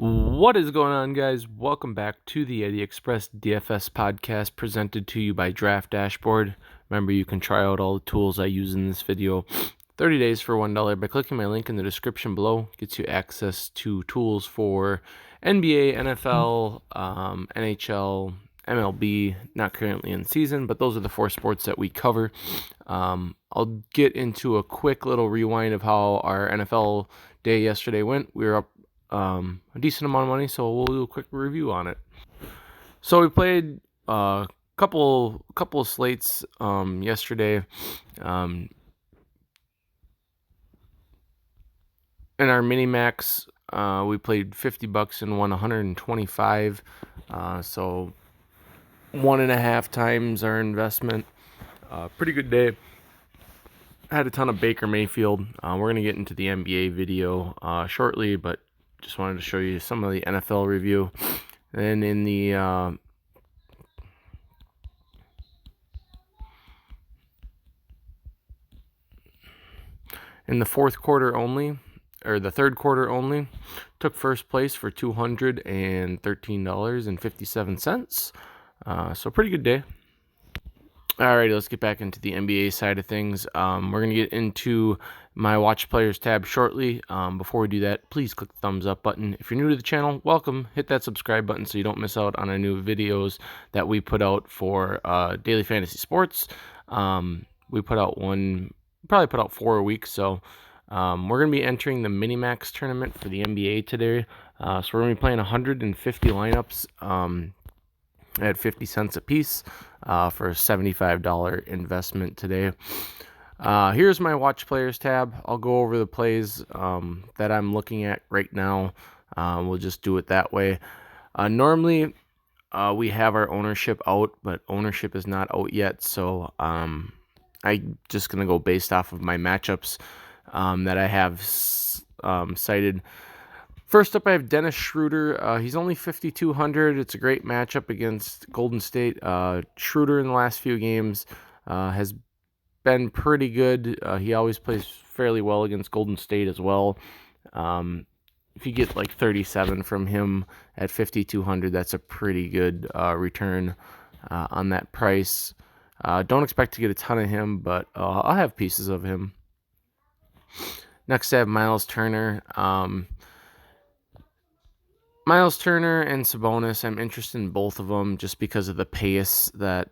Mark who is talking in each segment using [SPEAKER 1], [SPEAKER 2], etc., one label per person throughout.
[SPEAKER 1] What is going on, guys? Welcome back to the Eddie Express DFS podcast presented to you by Draft Dashboard. Remember, you can try out all the tools I use in this video 30 days for $1 by clicking my link in the description below. Gets you access to tools for NBA, NFL, NHL, MLB, not currently in season, but those are the four sports that we cover. I'll get into a quick little rewind of how our NFL day yesterday went. We were up a decent amount of money, so we'll do a quick review on it. So we played a couple of slates yesterday. In our mini max, we played $50 and won 125. So 1.5 times our investment. Pretty good day. Had a ton of Baker Mayfield. We're gonna get into the NBA video shortly, but just wanted to show you some of the NFL review. And in the fourth quarter only, or the third quarter only, took first place for $213.57. So pretty good day. Alrighty, let's get back into the NBA side of things. We're going to get into my Watch Players tab shortly. Before we do that, please click the thumbs up button. If you're new to the channel, welcome. Hit that subscribe button so you don't miss out on our new videos that we put out for Daily Fantasy Sports. We put out probably put out 4 a week. So we're going to be entering the Minimax tournament for the NBA today. So we're going to be playing 150 lineups at 50 cents a piece for a $75 investment today. Here's my Watch Players tab. I'll go over the plays that I'm looking at right now. We'll just do it that way. Normally, we have our ownership out, but ownership is not out yet. So I'm just going to go based off of my matchups that I have cited. First up, I have Dennis Schroeder. He's only 5,200. It's a great matchup against Golden State. Schroeder in the last few games has been pretty good. He always plays fairly well against Golden State as well. If you get like 37 from him at 5,200, that's a pretty good return on that price. Don't expect to get a ton of him, but I'll have pieces of him. Next, I have Miles Turner. Miles Turner and Sabonis, I'm interested in both of them just because of the pace that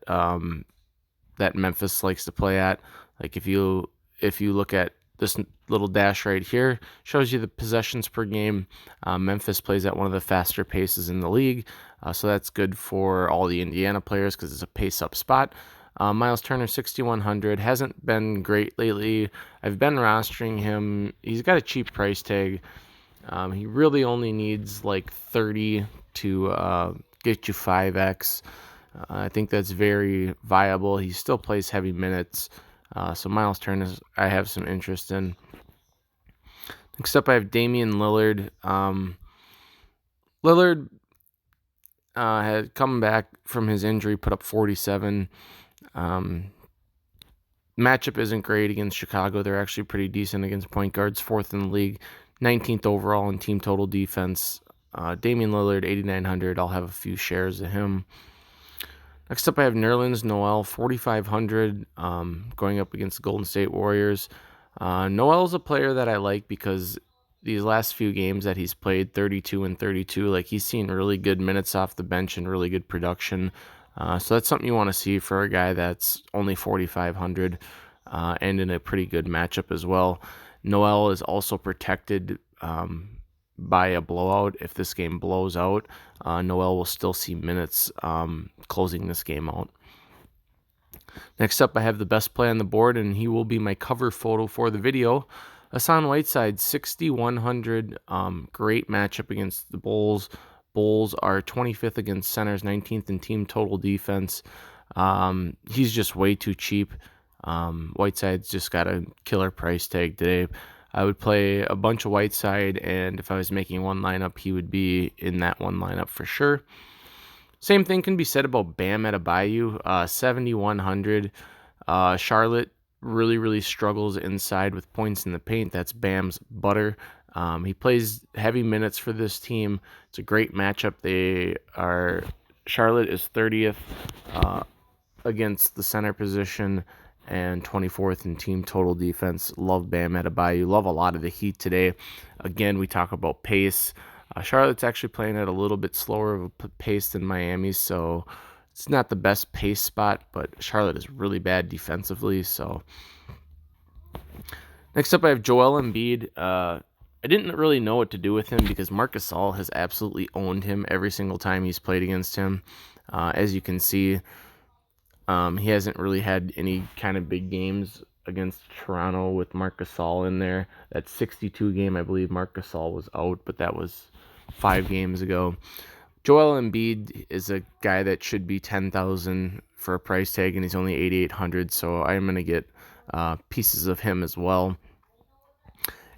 [SPEAKER 1] that Memphis likes to play at. Like if you look at this little dash right here, shows you the possessions per game. Memphis plays at one of the faster paces in the league, so that's good for all the Indiana players because it's a pace-up spot. Miles Turner, 6,100, hasn't been great lately. I've been rostering him. He's got a cheap price tag. He really only needs like 30 to get you 5x. I think that's very viable. He still plays heavy minutes. So Miles Turner, I have some interest in. Next up, I have Damian Lillard. Lillard had come back from his injury, put up 47. Matchup isn't great against Chicago. They're actually pretty decent against point guards, 4th in the league. 19th overall in team total defense. Damian Lillard, 8,900. I'll have a few shares of him. Next up, I have Nerlens Noel, 4,500, going up against the Golden State Warriors. Noel's a player that I like because these last few games that he's played, 32 and 32, like he's seen really good minutes off the bench and really good production. So that's something you want to see for a guy that's only 4,500 and in a pretty good matchup as well. Noel is also protected by a blowout. If this game blows out, Noel will still see minutes closing this game out. Next up, I have the best play on the board, and he will be my cover photo for the video. Hassan Whiteside, 6,100. Great matchup against the Bulls. Bulls are 25th against centers, 19th in team total defense. He's just way too cheap. Whiteside's just got a killer price tag today. I would play a bunch of Whiteside, and if I was making one lineup, he would be in that one lineup for sure. Same thing can be said about Bam Adebayo, 7,100. Charlotte really struggles inside with points in the paint. That's Bam's butter. He plays heavy minutes for this team. It's a great matchup. Charlotte is 30th against the center position and 24th in team total defense. Love Bam Adebayo. Love a lot of the Heat today. Again, we talk about pace. Charlotte's actually playing at a little bit slower of a pace than Miami, so it's not the best pace spot, but Charlotte is really bad defensively. So next up, I have Joel Embiid. I didn't really know what to do with him because Marc Gasol has absolutely owned him every single time he's played against him. As you can see, he hasn't really had any kind of big games against Toronto with Marc Gasol in there. That 62 game, I believe Marc Gasol was out, but that was 5 games ago. Joel Embiid is a guy that should be $10,000 for a price tag, and he's only $8,800, so I'm going to get pieces of him as well.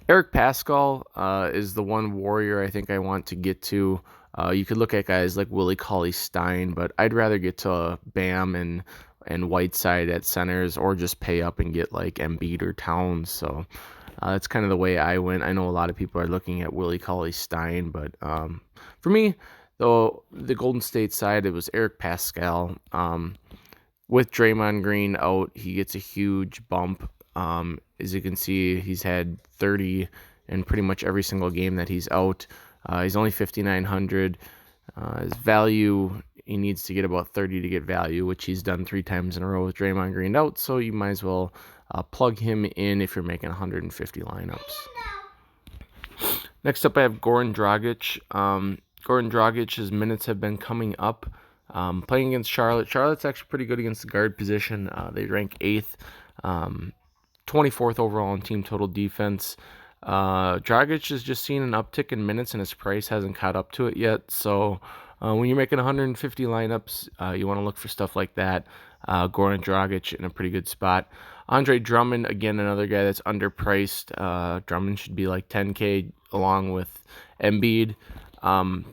[SPEAKER 1] Eric Pascal is the one warrior I think I want to get to. You could look at guys like Willie Cauley-Stein, but I'd rather get to Bam and Whiteside at centers, or just pay up and get like Embiid or Towns. So that's kind of the way I went. I know a lot of people are looking at Willie Cauley-Stein, but for me, though, the Golden State side, it was Eric Pascal. With Draymond Green out, he gets a huge bump. As you can see, he's had 30 in pretty much every single game that he's out. He's only 5,900. His value, he needs to get about 30 to get value, which he's done 3 times in a row with Draymond Green out. So you might as well plug him in if you're making 150 lineups. Next up, I have Goran Dragic. Goran Dragic's minutes have been coming up. Playing against Charlotte. Charlotte's actually pretty good against the guard position. They rank 8th. 24th overall in team total defense. Dragic has just seen an uptick in minutes, and his price hasn't caught up to it yet. So when you're making 150 lineups, you want to look for stuff like that. Goran Dragic in a pretty good spot. Andre Drummond, again, another guy that's underpriced. Drummond should be like $10K along with Embiid. Not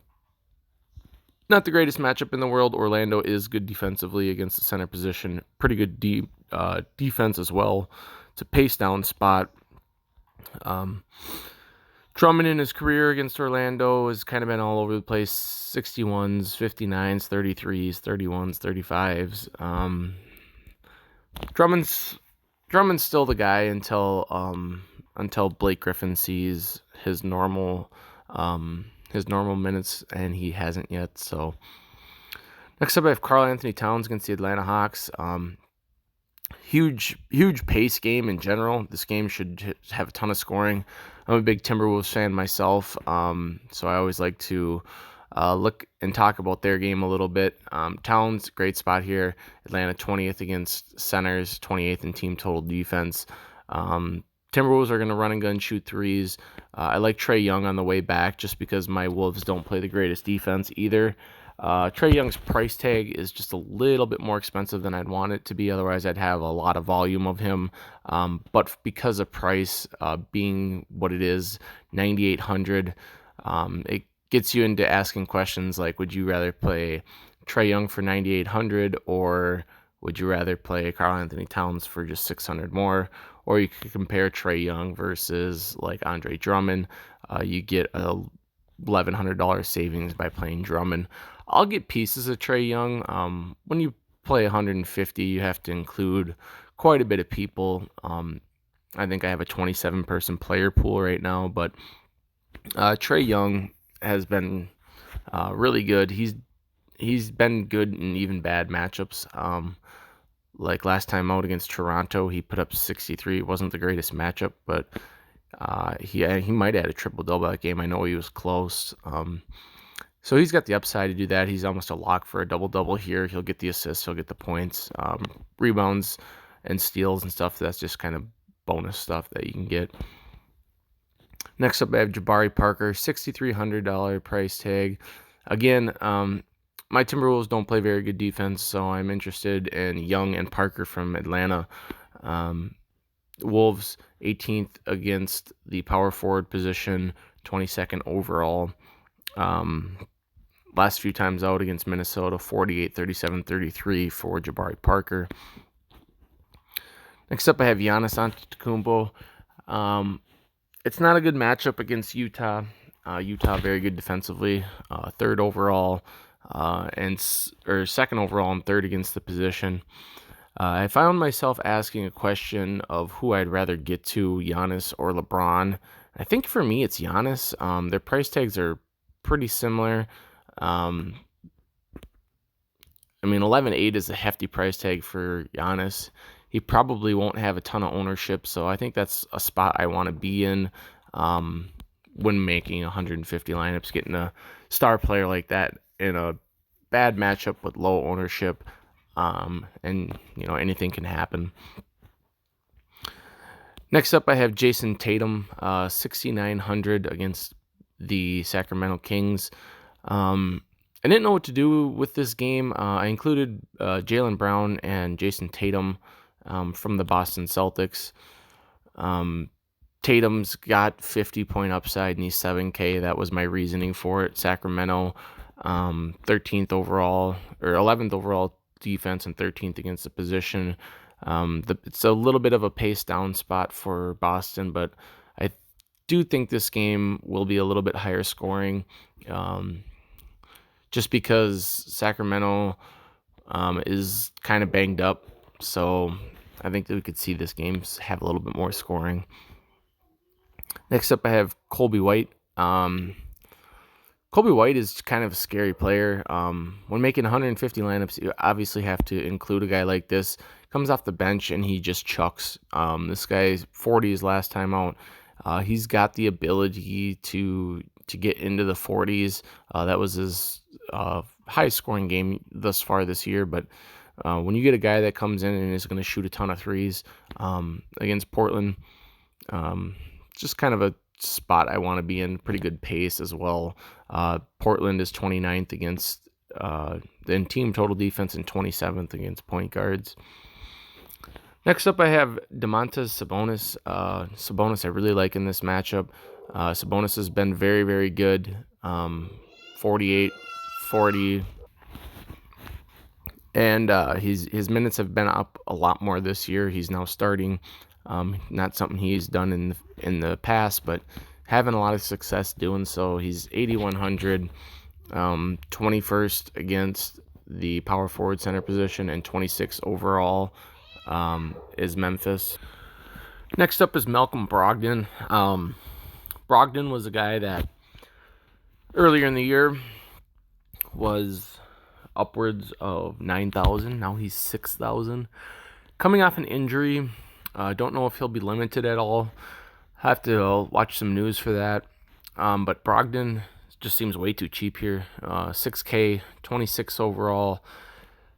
[SPEAKER 1] the greatest matchup in the world. Orlando is good defensively against the center position. Pretty good defense as well. It's a pace down spot. Drummond in his career against Orlando has kind of been all over the place. 61s, 59s, 33s, 31s, 35s. Drummond's still the guy until Blake Griffin sees his normal minutes, and he hasn't yet. So next up, I have Karl Anthony Towns against the Atlanta Hawks. Huge pace game in general. This game should have a ton of scoring. I'm a big Timberwolves fan myself, so I always like to look and talk about their game a little bit. Towns, great spot here. Atlanta 20th against centers, 28th in team total defense. Timberwolves are going to run and gun, shoot threes. I like Trae Young on the way back just because my Wolves don't play the greatest defense either. Trae Young's price tag is just a little bit more expensive than I'd want it to be. Otherwise, I'd have a lot of volume of him. But because of price being what it is, 9,800, it gets you into asking questions like, would you rather play Trae Young for 9,800, or would you rather play Karl Anthony Towns for just 600 more? Or you could compare Trae Young versus like Andre Drummond. You get a $1,100 savings by playing Drummond. I'll get pieces of Trae Young. When you play 150, you have to include quite a bit of people. I think I have a 27-person player pool right now, but Trae Young has been really good. He's been good in even bad matchups. Like last time out against Toronto, he put up 63. It wasn't the greatest matchup, but he might add a triple-double that game. I know he was close. So he's got the upside to do that. He's almost a lock for a double-double here. He'll get the assists. He'll get the points, rebounds, and steals and stuff. That's just kind of bonus stuff that you can get. Next up, I have Jabari Parker, $6,300 price tag. Again, my Timberwolves don't play very good defense, so I'm interested in Young and Parker from Atlanta. Wolves 18th against the power forward position, 22nd overall. Last few times out against Minnesota, 48, 37, 33 for Jabari Parker. Next up, I have Giannis Antetokounmpo. It's not a good matchup against Utah. Utah very good defensively, third overall, or second overall and third against the position. I found myself asking a question of who I'd rather get to, Giannis or LeBron. I think for me it's Giannis. Their price tags are pretty similar. Um, 11.8 is a hefty price tag for Giannis. He probably won't have a ton of ownership, so I think that's a spot I want to be in when making 150 lineups. Getting a star player like that in a bad matchup with low ownership, and anything can happen. Next up, I have Jason Tatum, 6,900 against the Sacramento Kings. I didn't know what to do with this game. I included Jaylen Brown and Jason Tatum from the Boston Celtics. Tatum's got 50-point upside and he's 7K. That was my reasoning for it. Sacramento, 13th overall or 11th overall defense and 13th against the position. It's a little bit of a pace down spot for Boston, but I do think this game will be a little bit higher scoring. Just because Sacramento is kind of banged up. So I think that we could see this game have a little bit more scoring. Next up, I have Colby White. Colby White is kind of a scary player. When making 150 lineups, you obviously have to include a guy like this. Comes off the bench and he just chucks. This guy's 40 his last time out. He's got the ability to get into the 40s. That was his highest scoring game thus far this year. But when you get a guy that comes in and is going to shoot a ton of threes against Portland, just kind of a spot I want to be in. Pretty good pace as well. Portland is 29th against in team total defense and 27th against point guards. Next up, I have Domantas Sabonis. Sabonis I really like in this matchup. Sabonis has been very, very good. 48, 40. And his minutes have been up a lot more this year. He's now starting. Not something he's done in the past, but having a lot of success doing so. He's 8,100, 21st against the power forward center position, and 26 overall is Memphis. Next up is Malcolm Brogdon. Brogdon was a guy that earlier in the year was upwards of 9,000. Now he's 6,000. Coming off an injury. Don't know if he'll be limited at all. Have to watch some news for that. But Brogdon just seems way too cheap here. 6K, 26 overall.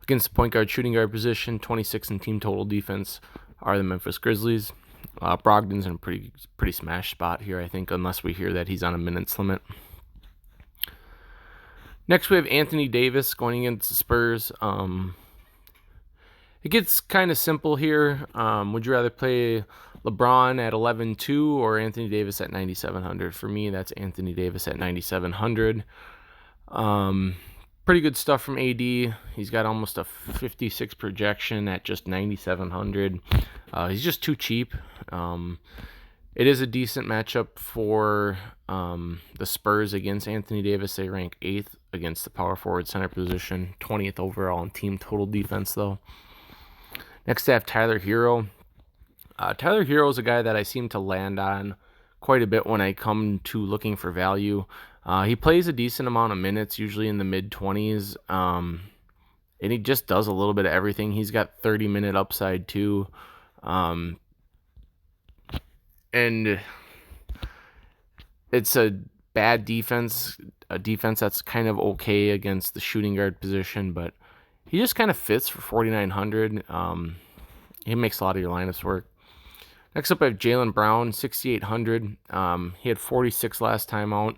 [SPEAKER 1] Against the point guard, shooting guard position, 26 in team total defense are the Memphis Grizzlies. Brogdon's in a pretty smash spot here, I think, unless we hear that he's on a minutes limit. Next, we have Anthony Davis going against the Spurs. It gets kind of simple here. Would you rather play LeBron at 11.2 or Anthony Davis at 9,700? For me, that's Anthony Davis at 9,700. Pretty good stuff from AD. He's got almost a 56 projection at just 9,700. He's just too cheap. It is a decent matchup for the Spurs against Anthony Davis. They rank 8th against the power forward center position, 20th overall in team total defense, though. Next, I have Tyler Hero. Tyler Hero is a guy that I seem to land on quite a bit when I come to looking for value. He plays a decent amount of minutes, usually in the mid-20s, and he just does a little bit of everything. He's got 30-minute upside, too. And it's a bad defense, a defense that's kind of okay against the shooting guard position, but he just kind of fits for 4,900. He makes a lot of your lineups work. Next up, I have Jaylen Brown, 6,800. He had 46 last time out.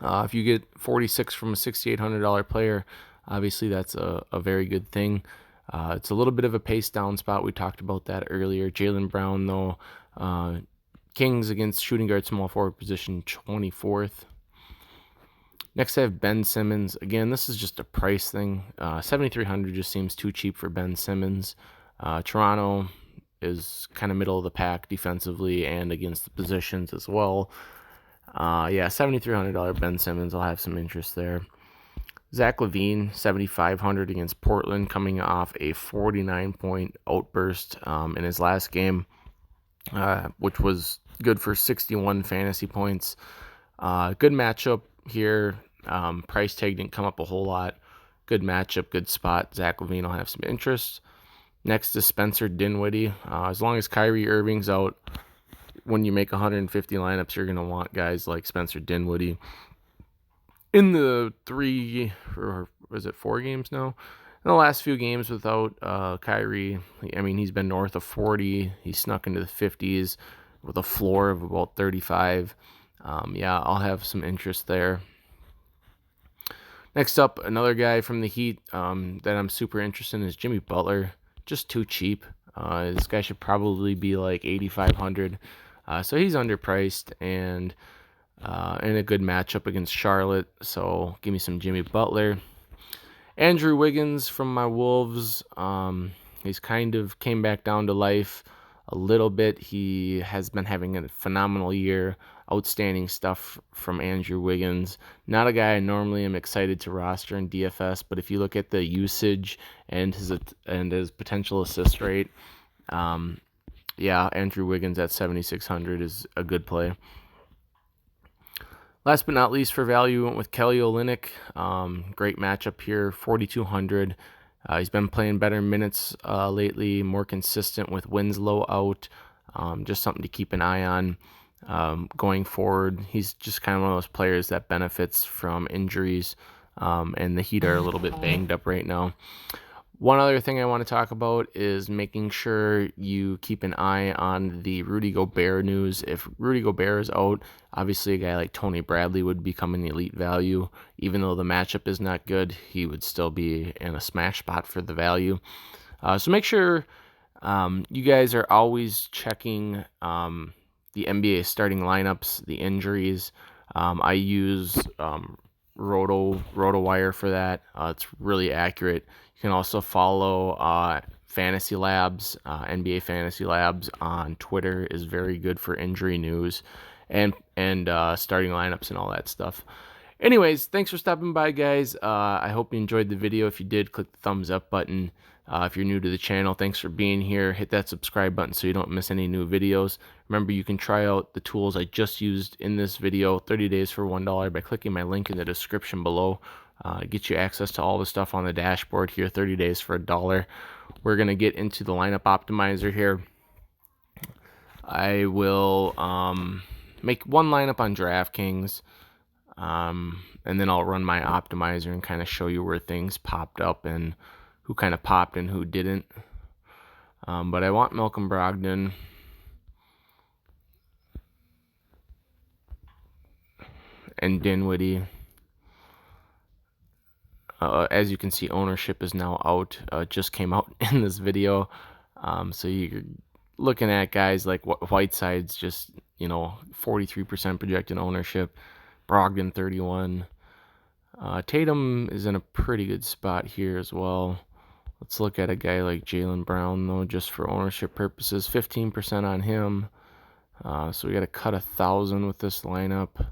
[SPEAKER 1] If you get 46 from a $6,800 player, obviously that's a very good thing. It's a little bit of a pace down spot. We talked about that earlier. Jaylen Brown, though, Kings against shooting guard small forward position, 24th. Next, I have Ben Simmons. Again, this is just a price thing. 7,300 just seems too cheap for Ben Simmons. Toronto, is kind of middle of the pack defensively and against the positions as well. Yeah, $7,300 Ben Simmons. I'll have some interest there. Zach LaVine, $7,500 against Portland, coming off a 49-point outburst in his last game, which was good for 61 fantasy points. Good matchup here. Price tag didn't come up a whole lot. Good matchup, good spot. Zach LaVine will have some interest. Next is Spencer Dinwiddie. As long as Kyrie Irving's out, when you make 150 lineups, you're going to want guys like Spencer Dinwiddie. In the 4 games now? In the last few games without Kyrie, I mean, he's been north of 40. He snuck into the 50s with a floor of about 35. Yeah, I'll have some interest there. Next up, another guy from the Heat that I'm super interested in is Jimmy Butler. Just too cheap. This guy should probably be like $8,500. So he's underpriced and in a good matchup against Charlotte. So give me some Jimmy Butler. Andrew Wiggins from my Wolves. He's kind of came back down to life a little bit. He has been having a phenomenal year. Outstanding stuff from Andrew Wiggins. Not a guy I normally am excited to roster in DFS, but if you look at the usage and his potential assist rate, yeah, Andrew Wiggins at 7,600 is a good play. Last but not least for value, went with Kelly Olynyk. Great matchup here, 4,200. He's been playing better minutes lately, more consistent with Winslow out. Just something to keep an eye on going forward. He's just kind of one of those players that benefits from injuries, and the Heat are a little bit banged up right now. One other thing I want to talk about is making sure you keep an eye on the Rudy Gobert news. If Rudy Gobert is out, obviously a guy like Tony Bradley would become an elite value. Even though the matchup is not good, he would still be in a smash spot for the value. So make sure you guys are always checking the NBA starting lineups, the injuries. I use RotoWire for that. It's really accurate. You can also follow Fantasy Labs, NBA Fantasy Labs on Twitter is very good for injury news and starting lineups and all that stuff. Anyways, thanks for stopping by, guys. I hope you enjoyed the video. If you did, click the thumbs up button. If you're new to the channel, thanks for being here. Hit that subscribe button so you don't miss any new videos. Remember, you can try out the tools I just used in this video, 30 days for $1, by clicking my link in the description below. Get you access to all the stuff on the dashboard here, 30 days for $1. We're going to get into the lineup optimizer here. I will make one lineup on DraftKings, and then I'll run my optimizer and kind of show you where things popped up and who kind of popped and who didn't. But I want Malcolm Brogdon. And Dinwiddie. As you can see, ownership is now out. It just came out in this video. So you're looking at guys like Whiteside's just, 43% projected ownership. Brogdon, 31%. Tatum is in a pretty good spot here as well. Let's look at a guy like Jaylen Brown, though, just for ownership purposes. 15% on him. So we got to cut 1,000 with this lineup.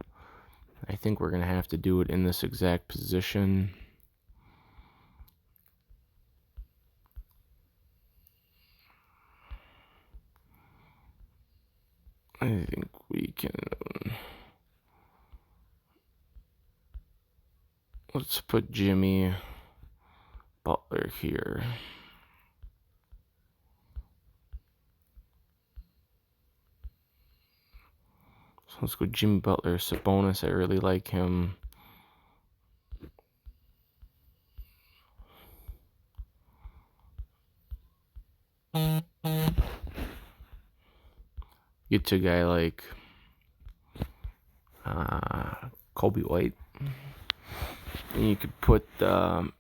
[SPEAKER 1] I think we're going to have to do it in this exact position. I think we can... Let's put Jimmy Butler here. So let's go Jimmy Butler, Sabonis. I really like him. Get to a guy like Kobe White. And you could put, you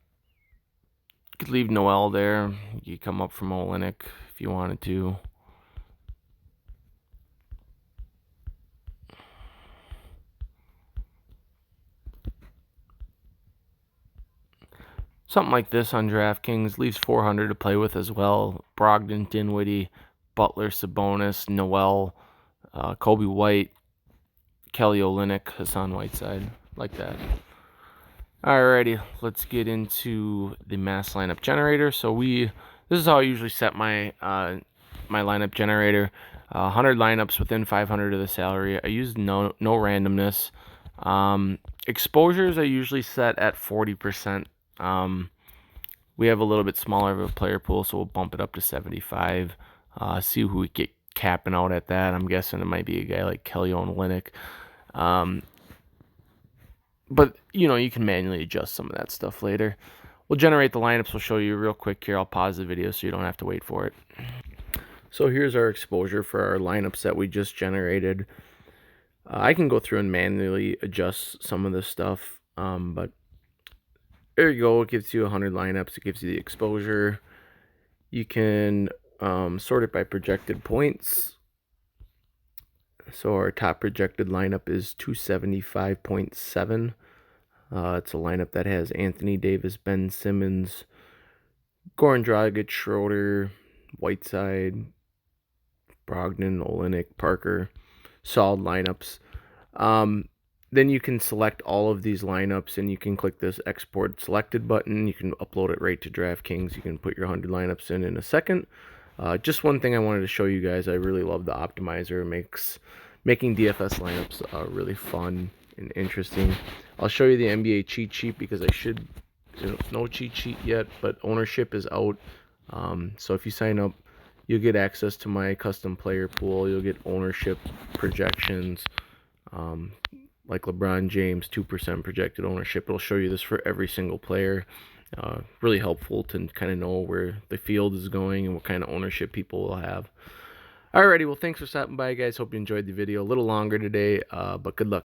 [SPEAKER 1] could leave Noel there. You could come up from Olynyk if you wanted to. Something like this on DraftKings leaves 400 to play with as well. Brogdon, Dinwiddie, Butler, Sabonis, Noel, Kobe White, Kelly Olynyk, Hassan Whiteside, like that. Alrighty, let's get into the mass lineup generator. So this is how I usually set my my lineup generator. 100 lineups within 500 of the salary. I use no randomness. Exposures I usually set at 40%. We have a little bit smaller of a player pool, so we'll bump it up to 75. See who we get capping out at that. I'm guessing it might be a guy like Kelly Olynyk. But, you can manually adjust some of that stuff later. We'll generate the lineups. We'll show you real quick here. I'll pause the video so you don't have to wait for it. So here's our exposure for our lineups that we just generated. I can go through and manually adjust some of this stuff, but there you go. It gives you 100 lineups. It gives you the exposure. You can sort it by projected points. So our top projected lineup is 275.7. It's a lineup that has Anthony Davis, Ben Simmons, Goran Dragic, Schroeder, Whiteside, Brogdon, Olynyk, Parker. Solid lineups. Then you can select all of these lineups, and you can click this Export Selected button. You can upload it right to DraftKings. You can put your 100 lineups in a second. Just one thing I wanted to show you guys. I really love the optimizer. It makes making DFS lineups really fun and interesting. I'll show you the NBA cheat sheet because I should, no cheat sheet yet, but ownership is out. So if you sign up, you'll get access to my custom player pool. You'll get ownership projections, like LeBron James, 2% projected ownership. It'll show you this for every single player. Really helpful to kind of know where the field is going and what kind of ownership people will have. Alrighty, well, thanks for stopping by, guys. Hope you enjoyed the video. A little longer today, but good luck.